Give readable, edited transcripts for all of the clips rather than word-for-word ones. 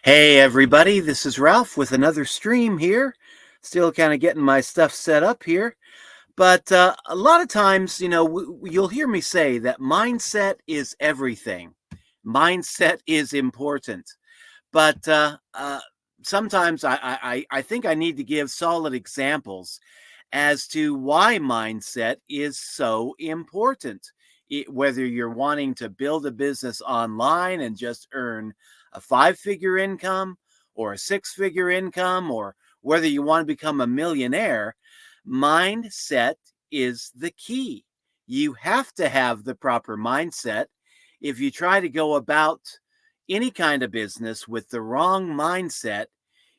Hey everybody, this is Ralph with another stream here. Still kind of getting my stuff set up here. But a lot of times, you'll hear me say that mindset is everything. Mindset is important. But sometimes I think I need to give solid examples as to why mindset is so important. Whether you're wanting to build a business online and just earn a 5-figure income or a 6-figure income, or whether you want to become a millionaire, mindset is the key. You have to have the proper mindset. If you try to go about any kind of business with the wrong mindset,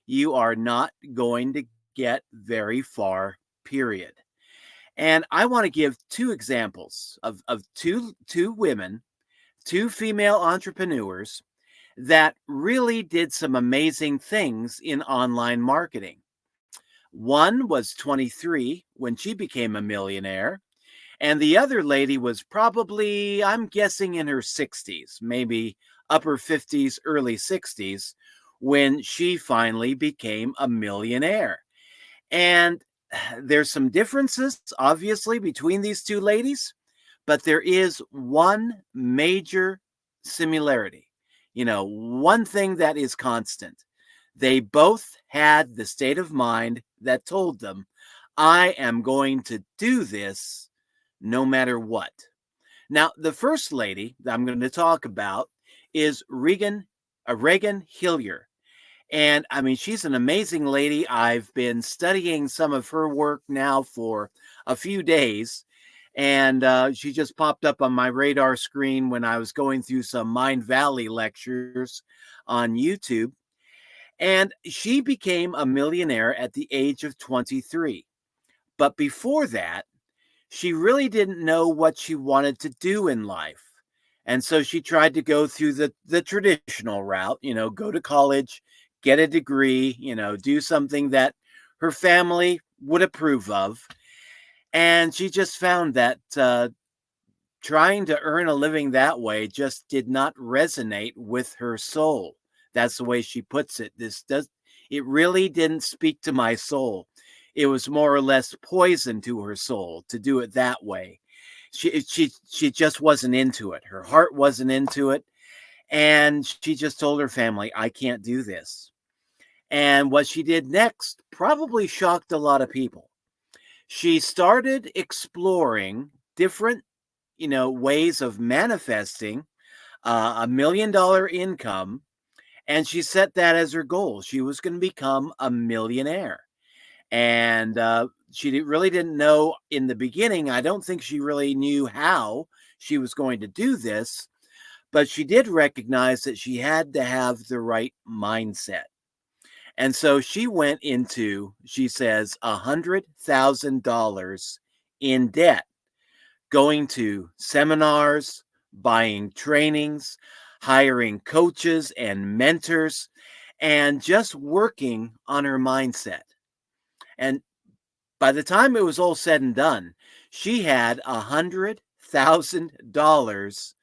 you are not going to get very far, period. And I want to give two examples of two women, two female entrepreneurs that really did some amazing things in online marketing. One was 23 when she became a millionaire, and the other lady was probably, I'm guessing, in her 60s, maybe upper 50s, early 60s, when she finally became a millionaire. And there's some differences, obviously, between these two ladies, but there is one major similarity. One thing that is constant. They both had the state of mind that told them, I am going to do this no matter what. Now, the first lady that I'm going to talk about is Regan Hillier. And I mean, she's an amazing lady. I've been studying some of her work now for a few days. And she just popped up on my radar screen when I was going through some Mind Valley lectures on YouTube. And she became a millionaire at the age of 23. But before that, she really didn't know what she wanted to do in life. And so she tried to go through the traditional route, go to college, get a degree, do something that her family would approve of. And she just found that trying to earn a living that way just did not resonate with her soul. That's the way she puts it. It really didn't speak to my soul. It was more or less poison to her soul to do it that way. She just wasn't into it. Her heart wasn't into it. And she just told her family, I can't do this. And what she did next probably shocked a lot of people. She started exploring different, ways of manifesting $1 million income. And she set that as her goal. She was going to become a millionaire. And she really didn't know in the beginning. I don't think she really knew how she was going to do this, but she did recognize that she had to have the right mindset. And so she went into, she says, $100,000 in debt, going to seminars, buying trainings, hiring coaches and mentors, and just working on her mindset. And by the time it was all said and done, she had $100,000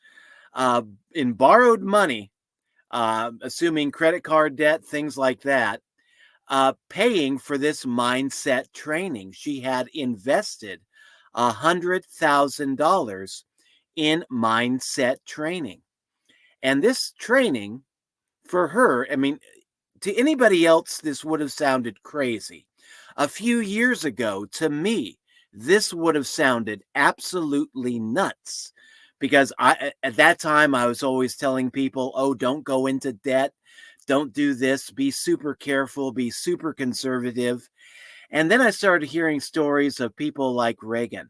in borrowed money, assuming credit card debt, things like that, paying for this mindset training. She had invested $100,000 in mindset training. And this training for her, I mean, to anybody else, this would have sounded crazy. A few years ago, to me, this would have sounded absolutely nuts, because at that time, I was always telling people, oh, don't go into debt. Don't do this. Be super careful. Be super conservative. And then I started hearing stories of people like Reagan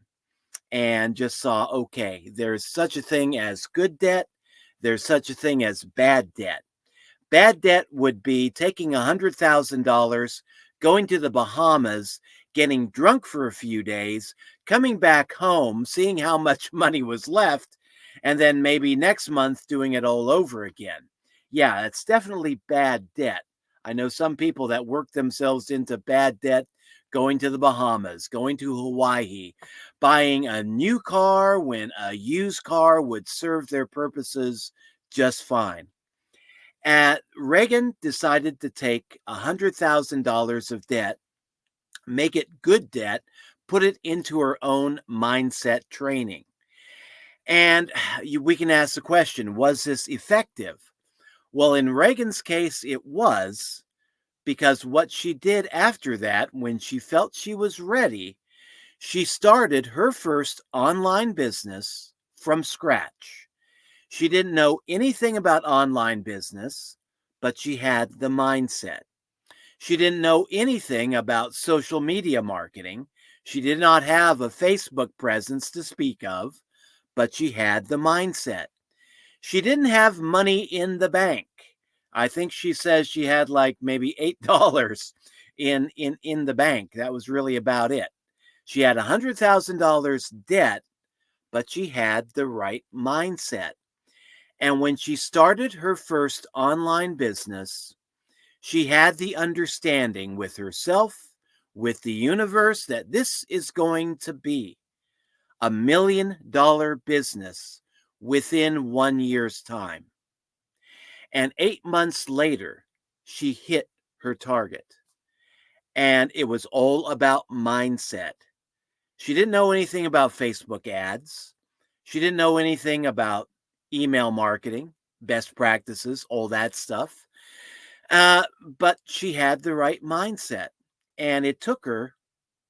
and just saw, okay, there's such a thing as good debt. There's such a thing as bad debt. Bad debt would be taking $100,000, going to the Bahamas, getting drunk for a few days, coming back home, seeing how much money was left, and then maybe next month doing it all over again. Yeah, it's definitely bad debt. I know some people that work themselves into bad debt, going to the Bahamas, going to Hawaii, buying a new car when a used car would serve their purposes just fine. Reagan decided to take $100,000 of debt, make it good debt, put it into her own mindset training. And we can ask the question, was this effective? Well, in Reagan's case, it was, because what she did after that, when she felt she was ready, she started her first online business from scratch. She didn't know anything about online business, but she had the mindset. She didn't know anything about social media marketing. She did not have a Facebook presence to speak of, but she had the mindset. She didn't have money in the bank. I think she says she had like maybe $8 in the bank. That was really about it. She had $100,000 debt, but she had the right mindset. And when she started her first online business, she had the understanding with herself, with the universe, that this is going to be $1 million business within 1 year's time. And 8 months later, she hit her target. And it was all about mindset. She didn't know anything about Facebook ads. She didn't know anything about email marketing, best practices, all that stuff. But she had the right mindset. And it took her,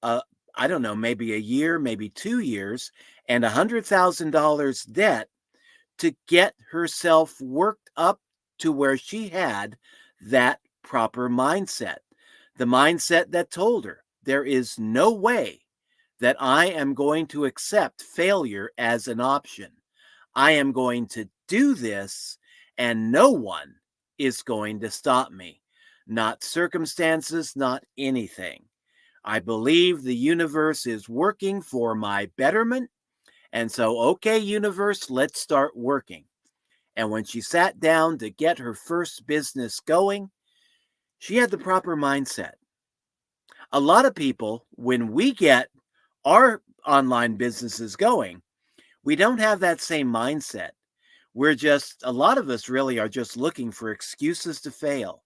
I don't know, maybe a year, maybe 2 years, and $100,000 debt to get herself worked up to where she had that proper mindset. The mindset that told her there is no way that I am going to accept failure as an option. I am going to do this, and no one is going to stop me. Not circumstances, not anything. I believe the universe is working for my betterment. And so, okay, universe, let's start working. And when she sat down to get her first business going, she had the proper mindset. A lot of people, when we get our online businesses going, we don't have that same mindset. A lot of us really are just looking for excuses to fail.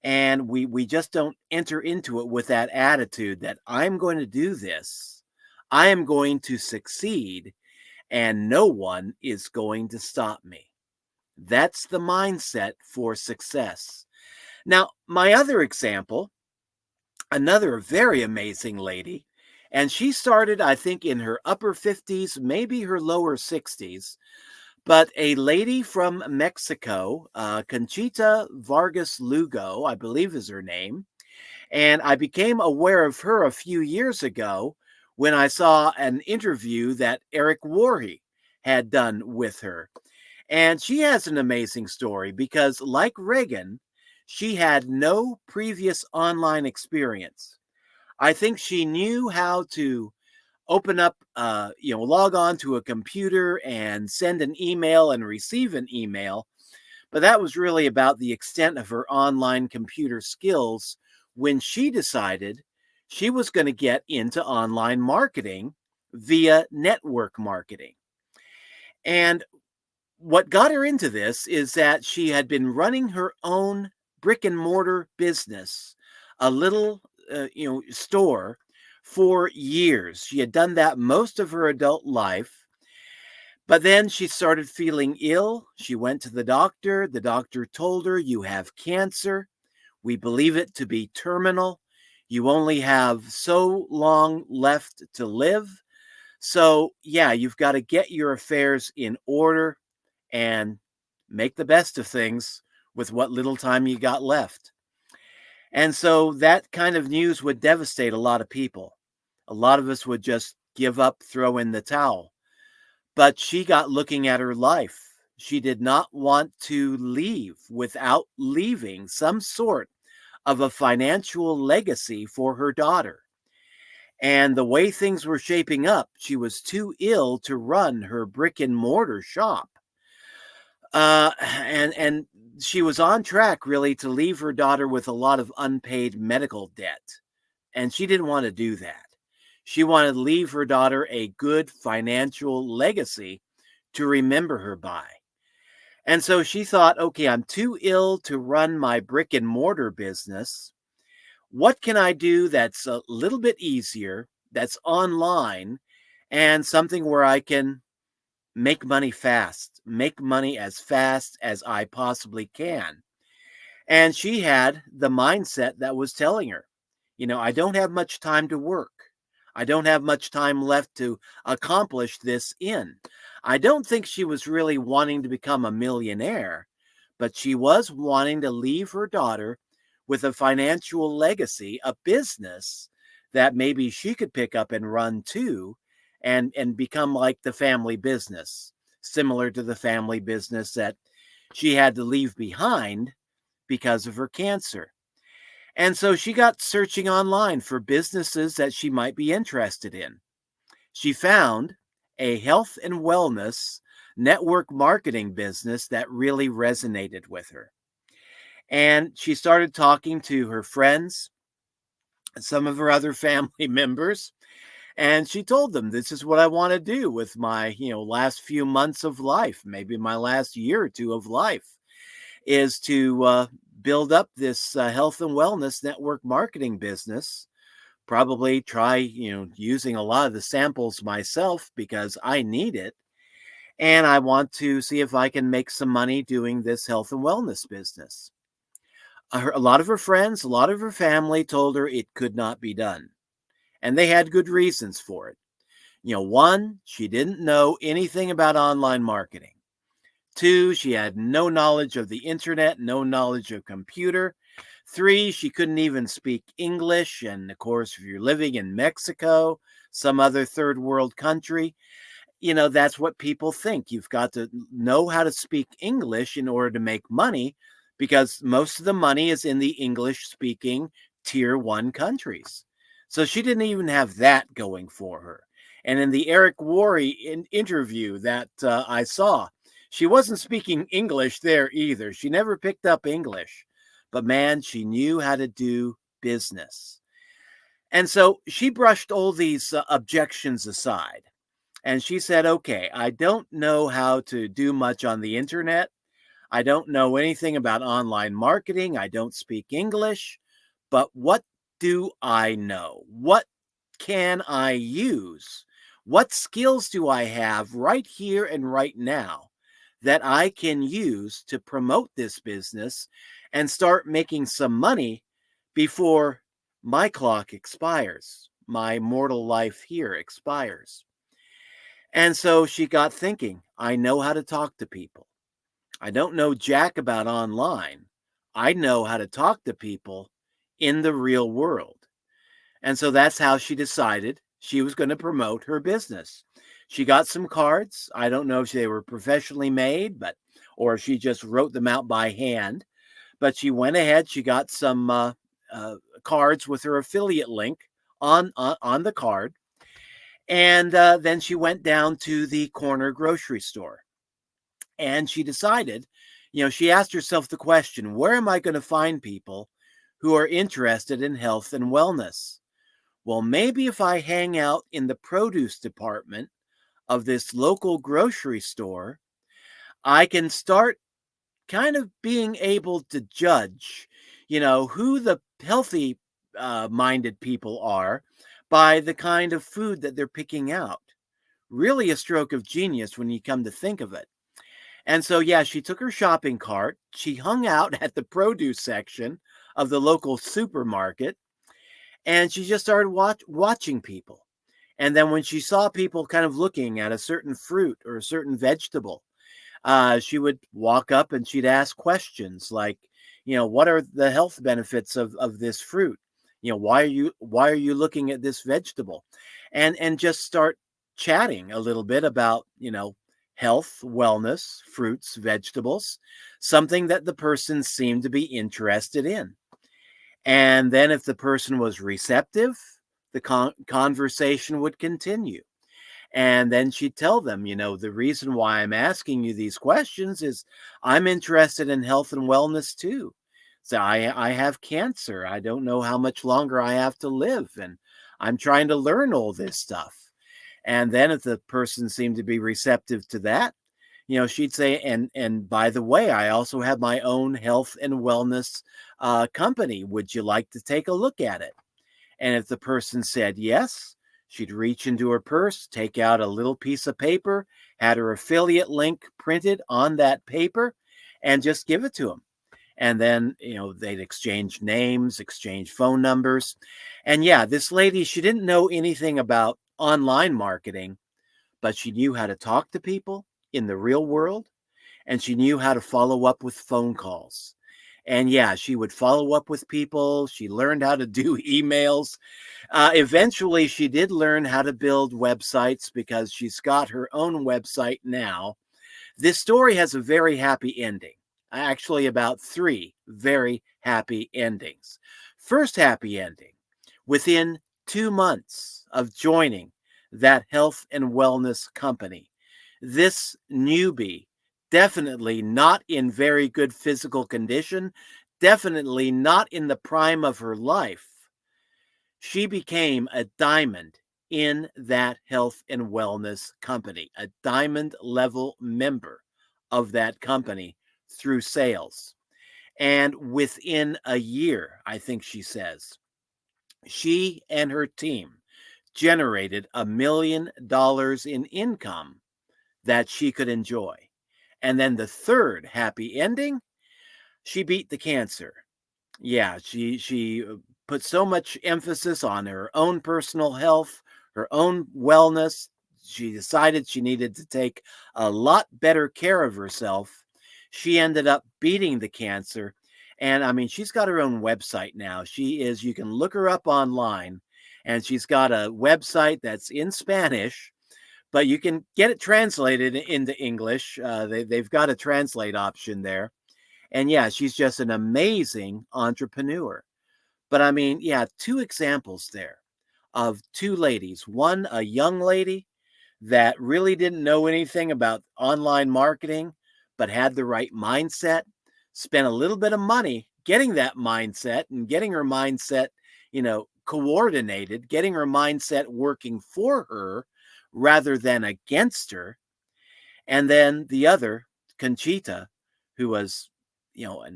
And we just don't enter into it with that attitude that I'm going to do this. I am going to succeed, and no one is going to stop me. That's the mindset for success. Now, my other example, another very amazing lady, and she started, I think, in her upper 50s, maybe her lower 60s, but a lady from Mexico, Conchita Vargas Lugo, I believe is her name. And I became aware of her a few years ago when I saw an interview that Eric Worre had done with her. And she has an amazing story because, like Reagan, she had no previous online experience. I think she knew how to open up, log on to a computer and send an email and receive an email. But that was really about the extent of her online computer skills when she decided she was going to get into online marketing via network marketing. And what got her into this is that she had been running her own brick and mortar business, a little, store for years. She had done that most of her adult life. But then she started feeling ill. She went to the doctor. The doctor told her, "You have cancer. We believe it to be terminal. You only have so long left to live. So, yeah, you've got to get your affairs in order and make the best of things with what little time you got left." And so that kind of news would devastate a lot of people. A lot of us would just give up, throw in the towel. But she got looking at her life. She did not want to leave without leaving some sort of a financial legacy for her daughter. And the way things were shaping up, she was too ill to run her brick and mortar shop. And she was on track really to leave her daughter with a lot of unpaid medical debt. And she didn't want to do that. She wanted to leave her daughter a good financial legacy to remember her by. And so she thought, okay, I'm too ill to run my brick and mortar business. What can I do that's a little bit easier, that's online, and something where I can make money fast, make money as fast as I possibly can? And she had the mindset that was telling her, I don't have much time to work. I don't have much time left to accomplish this in. I don't think she was really wanting to become a millionaire, but she was wanting to leave her daughter with a financial legacy, a business that maybe she could pick up and run too, and become like the family business, similar to the family business that she had to leave behind because of her cancer. And so she got searching online for businesses that she might be interested in. She found a health and wellness network marketing business that really resonated with her. And she started talking to her friends, some of her other family members, and she told them, this is what I want to do with my, last few months of life, maybe my last year or two of life, is to build up this health and wellness network marketing business. Probably try, using a lot of the samples myself because I need it. And I want to see if I can make some money doing this health and wellness business. A lot of her friends, a lot of her family told her it could not be done. And they had good reasons for it. One, she didn't know anything about online marketing. Two, she had no knowledge of the internet, no knowledge of computer. Three, she couldn't even speak English. And of course, if you're living in Mexico, some other third world country, that's what people think. You've got to know how to speak English in order to make money because most of the money is in the English speaking tier 1 countries. So she didn't even have that going for her. And in the Eric Worre interview that I saw, she wasn't speaking English there either. She never picked up English, but man, she knew how to do business. And so she brushed all these objections aside. And she said, okay, I don't know how to do much on the internet. I don't know anything about online marketing. I don't speak English. But what do I know? What can I use? What skills do I have right here and right now that I can use to promote this business and start making some money before my clock expires, my mortal life here expires? And so she got thinking, I know how to talk to people. I don't know jack about online. I know how to talk to people in the real world. And so that's how she decided she was going to promote her business. She got some cards. I don't know if they were professionally made, or if she just wrote them out by hand. But she went ahead. She got some cards with her affiliate link on the card. And then she went down to the corner grocery store. And she decided, she asked herself the question, where am I going to find people who are interested in health and wellness? Well, maybe if I hang out in the produce department of this local grocery store, I can start kind of being able to judge, who the healthy minded people are by the kind of food that they're picking out. Really a stroke of genius when you come to think of it. And so, yeah, she took her shopping cart. She hung out at the produce section of the local supermarket, and she just started watching people. And then when she saw people kind of looking at a certain fruit or a certain vegetable, she would walk up and she'd ask questions like, what are the health benefits of this fruit? Why are you looking at this vegetable? And just start chatting a little bit about, health, wellness, fruits, vegetables, something that the person seemed to be interested in. And then if the person was receptive, the conversation would continue. And then she'd tell them, the reason why I'm asking you these questions is I'm interested in health and wellness too. So I have cancer. I don't know how much longer I have to live. And I'm trying to learn all this stuff. And then if the person seemed to be receptive to that, she'd say, and by the way, I also have my own health and wellness company. Would you like to take a look at it? And if the person said yes, she'd reach into her purse, take out a little piece of paper, had her affiliate link printed on that paper, and just give it to them. And then, they'd exchange names, exchange phone numbers. And yeah, this lady, she didn't know anything about online marketing, but she knew how to talk to people in the real world, and she knew how to follow up with phone calls. And yeah, she would follow up with people. She learned how to do emails. Eventually, she did learn how to build websites because she's got her own website now. This story has a very happy ending. Actually, about three very happy endings. First happy ending, within 2 months of joining that health and wellness company, this newbie, definitely not in very good physical condition, definitely not in the prime of her life, she became a diamond in that health and wellness company, a diamond level member of that company through sales. And within a year, I think she says, she and her team generated $1 million in income that she could enjoy. And then the third happy ending, she beat the cancer. Yeah, she put so much emphasis on her own personal health, her own wellness. She decided she needed to take a lot better care of herself. She ended up beating the cancer. And I mean, she's got her own website now. You can look her up online, and she's got a website that's in Spanish, but you can get it translated into English. They've got a translate option there. And yeah, she's just an amazing entrepreneur. But I mean, yeah, two examples there of two ladies. One, a young lady that really didn't know anything about online marketing, but had the right mindset, spent a little bit of money getting that mindset and getting her mindset, coordinated, getting her mindset working for her rather than against her. And then the other, Conchita, who was,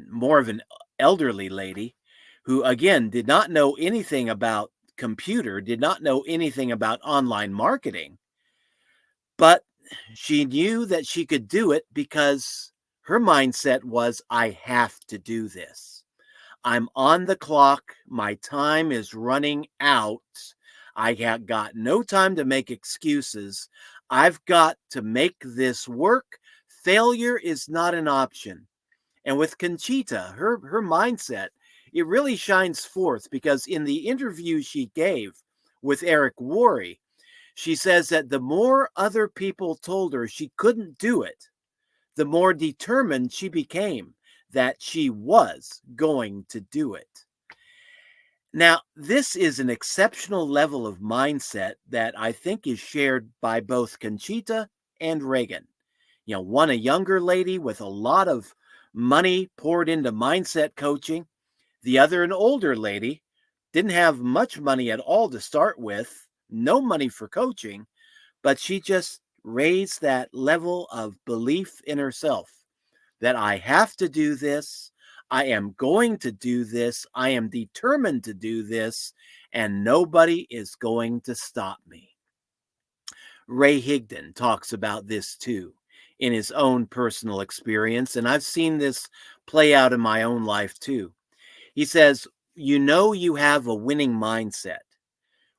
more of an elderly lady who, again, did not know anything about computer, did not know anything about online marketing, but she knew that she could do it because her mindset was, I have to do this. I'm on the clock. My time is running out. I have got no time to make excuses. I've got to make this work. Failure is not an option. And with Conchita, her mindset, it really shines forth because in the interview she gave with Eric Worre, she says that the more other people told her she couldn't do it, the more determined she became that she was going to do it. Now, this is an exceptional level of mindset that I think is shared by both Conchita and Reagan. One, a younger lady with a lot of money poured into mindset coaching. The other, an older lady, didn't have much money at all to start with, no money for coaching, but she just raised that level of belief in herself that I have to do this. I am going to do this. I am determined to do this, and nobody is going to stop me. Ray Higdon talks about this too in his own personal experience, and I've seen this play out in my own life too. He says, you have a winning mindset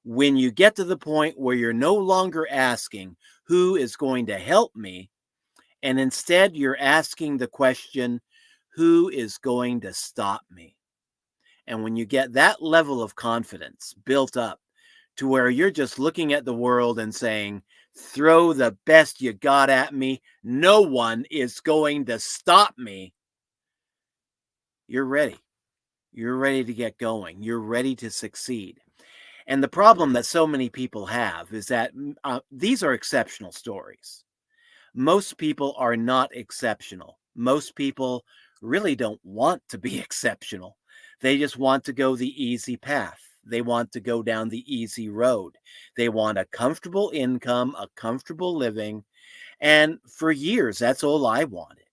when you get to the point where you're no longer asking, who is going to help me? And instead, you're asking the question, who is going to stop me? And when you get that level of confidence built up to where you're just looking at the world and saying, throw the best you got at me, no one is going to stop me, you're ready. You're ready to get going. You're ready to succeed. And the problem that so many people have is that these are exceptional stories. Most people are not exceptional. Most people really don't want to be exceptional. They just want to go the easy path. They want to go down the easy road. They want a comfortable income, a comfortable living. And for years, that's all I wanted.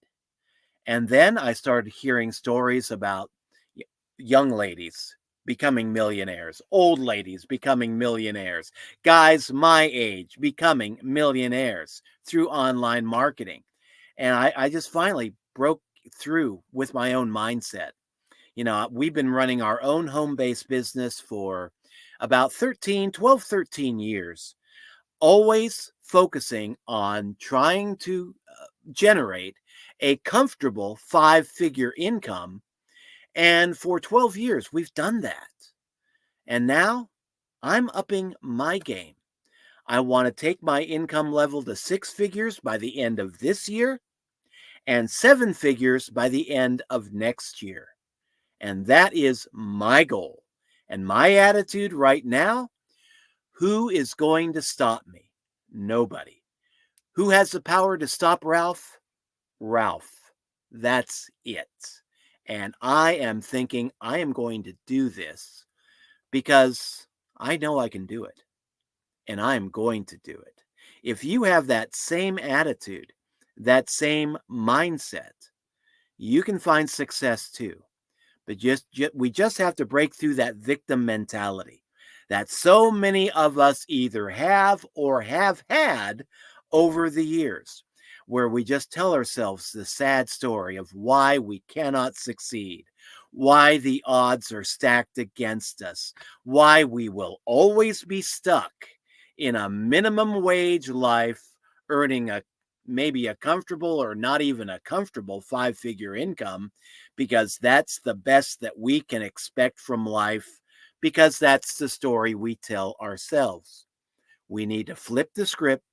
And then I started hearing stories about y- young ladies becoming millionaires, old ladies becoming millionaires, guys my age becoming millionaires through online marketing. And I just finally broke through with my own mindset. We've been running our own home based business for about 13 years, always focusing on trying to generate a comfortable 5-figure income. And for 12 years, we've done that. And now I'm upping my game. I want to take my income level to 6 figures by the end of this year and 7 figures by the end of next year. And that is my goal. And my attitude right now, who is going to stop me? Nobody. Who has the power to stop Ralph? Ralph. That's it. And I am thinking I am going to do this because I know I can do it. And I am going to do it. If you have that same attitude, that same mindset, you can find success too. But we just have to break through that victim mentality that so many of us either have or have had over the years, where we just tell ourselves the sad story of why we cannot succeed, why the odds are stacked against us, why we will always be stuck in a minimum wage life, earning maybe a comfortable or not even a comfortable 5-figure income, because that's the best that we can expect from life, because that's the story we tell ourselves. We need to flip the script,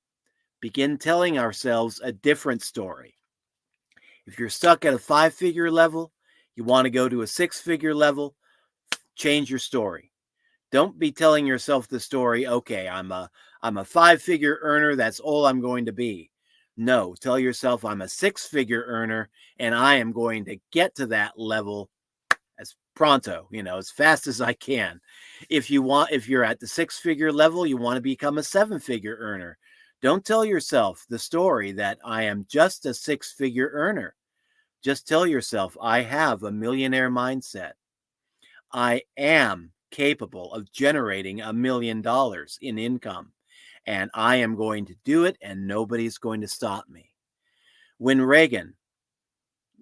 begin telling ourselves a different story. If you're stuck at a 5-figure level, you want to go to a 6-figure level, change your story. Don't be telling yourself the story, okay, I'm a 5-figure earner, that's all I'm going to be. No, tell yourself I'm a 6-figure earner and I am going to get to that level as pronto, as fast as I can. If you're at the 6-figure level, you want to become a 7-figure earner. Don't tell yourself the story that I am just a 6-figure earner. Just tell yourself I have a millionaire mindset. I am capable of generating $1 million in income, and I am going to do it, and nobody's going to stop me. When Reagan,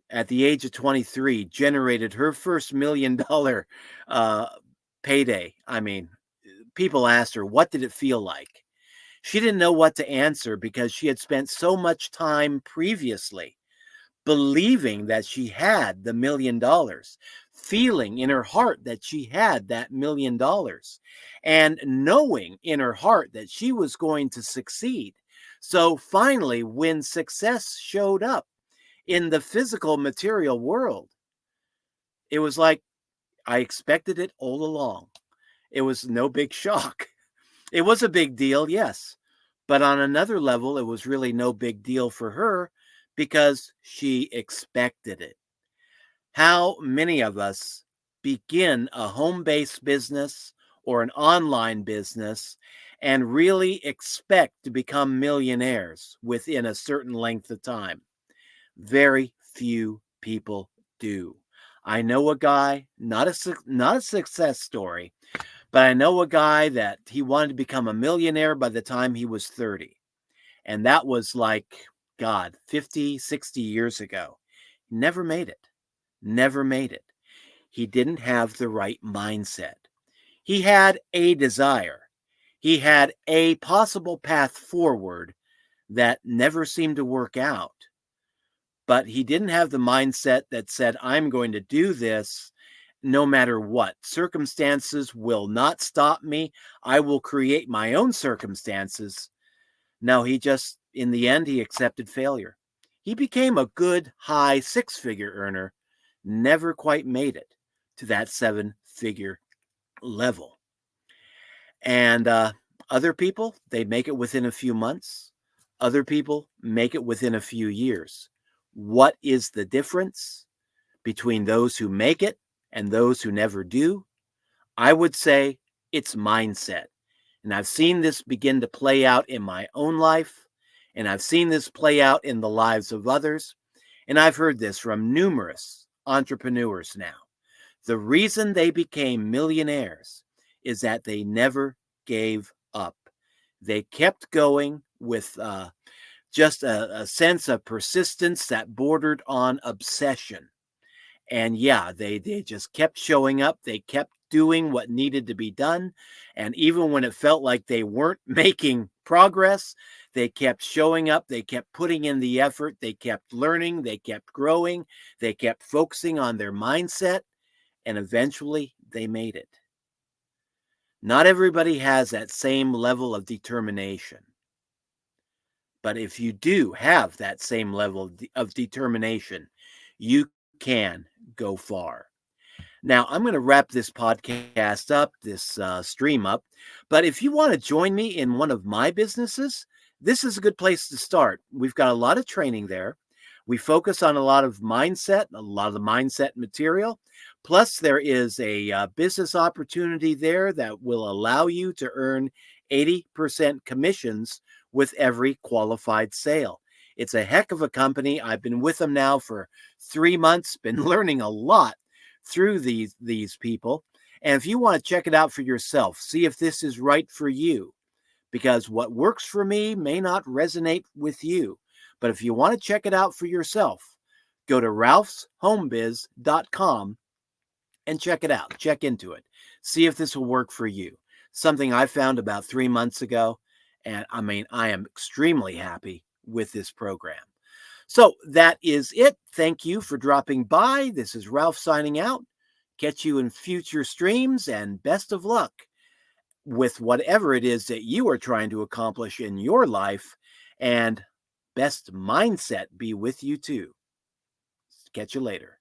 at the age of 23, generated her first $1 million payday, people asked her, what did it feel like? She didn't know what to answer because she had spent so much time previously believing that she had the $1 million, feeling in her heart that she had that $1 million, and knowing in her heart that she was going to succeed. So finally, when success showed up in the physical material world, it was like, I expected it all along. It was no big shock. It was a big deal, yes. But on another level, it was really no big deal for her because she expected it. How many of us begin a home-based business or an online business and really expect to become millionaires within a certain length of time? Very few people do. I know a guy, not a success story, but I know a guy that he wanted to become a millionaire by the time he was 30. And that was like, God, 50, 60 years ago. Never made it. Never made it. He didn't have the right mindset. He had a desire. He had a possible path forward that never seemed to work out. But he didn't have the mindset that said, I'm going to do this no matter what. Circumstances will not stop me. I will create my own circumstances. No, in the end, he accepted failure. He became a good high 6-figure earner, never quite made it to that 7-figure level. And other people, they make it within a few months. Other people make it within a few years. What is the difference between those who make it and those who never do? I would say it's mindset. And I've seen this begin to play out in my own life, And I've seen this play out in the lives of others. And I've heard this from numerous entrepreneurs now. The reason they became millionaires is that they never gave up. They kept going with just a sense of persistence that bordered on obsession. And yeah, they just kept showing up. They kept doing what needed to be done. And even when it felt like they weren't making progress, they kept showing up. They kept putting in the effort. They kept learning. They kept growing. They kept focusing on their mindset. And eventually they made it. Not everybody has that same level of determination. But if you do have that same level of determination, you can go far. Now, I'm going to wrap this podcast up, this stream up. But if you want to join me in one of my businesses, this is a good place to start. We've got a lot of training there. We focus on a lot of mindset, a lot of the mindset material. Plus, there is a business opportunity there that will allow you to earn 80% commissions with every qualified sale. It's a heck of a company. I've been with them now for 3 months, been learning a lot through these people. And if you want to check it out for yourself, see if this is right for you, because what works for me may not resonate with you. But if you want to check it out for yourself, go to ralphshomebiz.com and check it out. Check into it. See if this will work for you. Something I found about 3 months ago. And I am extremely happy with this program. So that is it. Thank you for dropping by. This is Ralph signing out. Catch you in future streams, and best of luck with whatever it is that you are trying to accomplish in your life. And best mindset be with you too. Catch you later.